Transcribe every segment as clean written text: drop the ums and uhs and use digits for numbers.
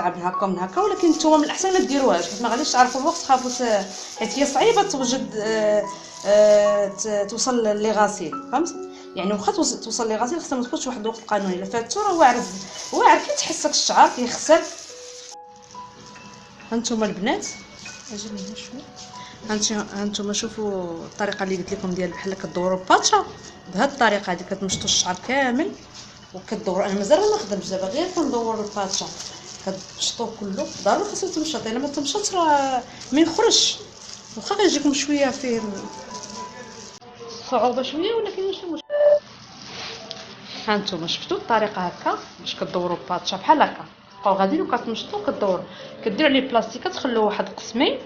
من هكا من هكا، ولكن نتوما من الاحسن ما ديروهاش حيت ما غاديش تعرفوا الوقت، تخافوا حيت هي صعيبه توجد توصل لي غاسيل، فهمت؟ يعني واخا توصل لي غاسيل خصها ما تكونش واحد الوقت قانوني. الا فاتو راه واعر كيتحسك الشعر كيخسر. هانتوما البنات اجي هنا شويه، هانتوما شوفوا الطريقه اللي قلت لكم ديال بحال كدوروا باتشا بهذه الطريقه هذه، كتمشطوا الشعر كامل وكدوروا. انا مازال ما خدمتش دابا، غير كندور الباتشا كتمشطوه كله. ضروري خاصو تمشط، الا ما تمشط راه ما يخرجش، واخا غيجيكم شويه فيه صعوبه شويه ولكن ماشي مشكل. هانتوما شفتوا الطريقه هكا باش كدوروا باتشا بحال هكا، بقاو غاديين وكتمشطوا كدوروا، كديروا عليه بلاستيك كتخلوه واحد قسمين،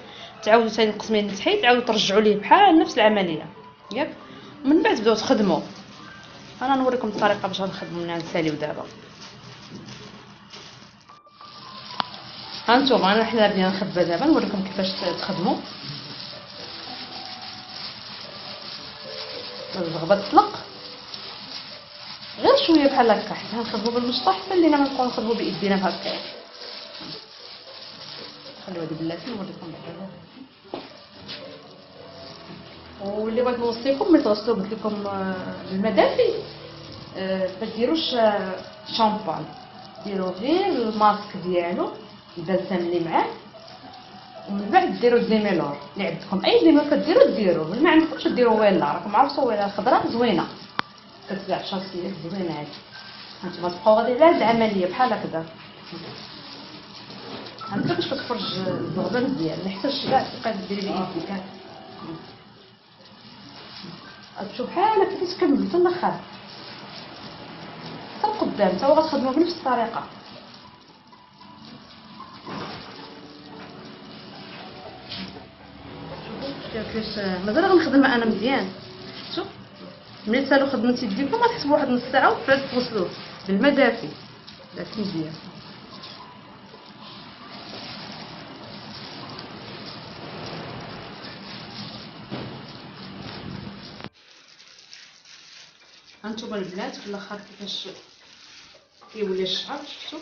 تعاودوا ثاني قسمين اللي تحت تعاودوا ترجعوا ليه بحال نفس العمليه ياك، ومن بعد تبداو تخدموا. انا نوريكم الطريقه باش غنخدموا منها نساليو دابا. هانتوما انا حنا بدينا نخبى دابا، نوريكم كيفاش تخدموا. الزغبه تطلق غير شويه بحال هكا، حيت غنخدموا بالمسطح حتى اللي نبقاو نخدموا بايدينا بحال هكا. خليو هادي بلاتي نوريكم بعدا. واللي بغيت نوصيكم ملي تغسلوا قلت لكم المدافي ما ديروش شامبان، ديروا غير الماسك ديالو البلسم اللي معاه، ومن بعد ديروا الديميلور اللي عندكم. اي ديميلور ديروا من ما عندكمش ديروا ويلا، راكم عارفوا ويلا خضراء زوينه كتباع شاصيه زوينه هادي. هانتوما تبقاو غادي على هاد العمليه بحال هكذا، هانتوما باش كتخرج الزغبه مزيان، ما يحتاجش كاع تبقاي ديري بايديك. غتمشيو بحال هكا تكملوا حتى الاخر حتى القدام، حتى غتخدموا بنفس الطريقه. كيفاش مازال غنخدم انا مزيان. شوف ملي تسالو خدمتي يديكم ما تحسبوا واحد نص ساعه وفات توصلوه بالماء دافي دافي مزيان. هانتوما البنات في الاخر كيفاش كيولي الشعر، شفتوا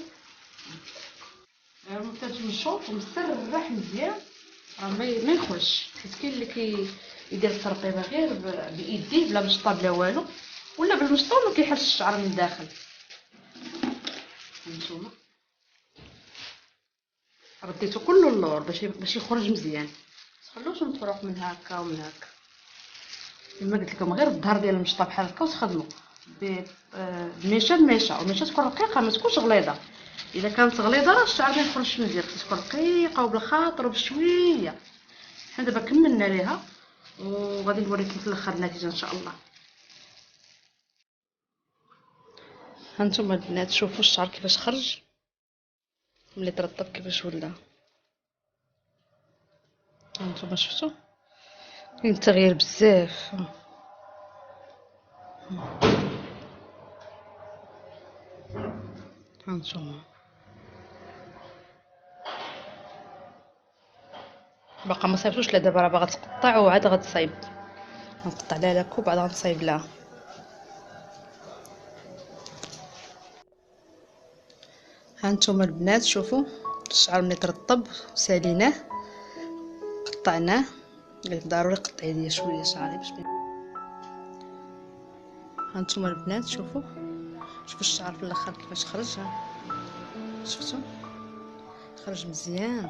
كتمشوط ومسرح مزيان، راه ما يخرجش. حيت كاين اللي يدير الترطيبه غير بايديه بلا مشطه بلا والو، ولا بالمشطه ما كيحلش الشعر من الداخل. هانتوما رديتو كله اللور باش يخرج مزيان، تخلوش متفرق من هكا ومن هكا. كما قلت لكم غير الظهر ديال المشطه بحال هكا وتخدموا بميشه لميشه، والميشه تكون رقيقه ما تكونش غليظه. اذا كانت غليظه راه الشعر ما يخرجش مزيان، خصها تكون رقيقه وبالخاطر وبشويه. حنا دابا كملنا ليها وغادي نوريكم في الاخر النتيجه ان شاء الله. هانتوما البنات شوفوا الشعر كيفاش خرج ملي ترطب، كيفاش ولا. هانتوما شفتوا كاين تغيير بزاف. هانتوما باقا ما صايبتوش، لا دابا راه باغا تقطع وعاد غتصايب. غنقطع لها لا كوب عاد غنصايب لها. هانتوما البنات شوفوا الشعر ملي ترطب ساليناه قطعناه. قلت ضروري قطعي ليا شويه شعري باش هانتوما البنات شوفوا الشعر في الاخر كيفاش خرج. شفتوا خرج مزيان.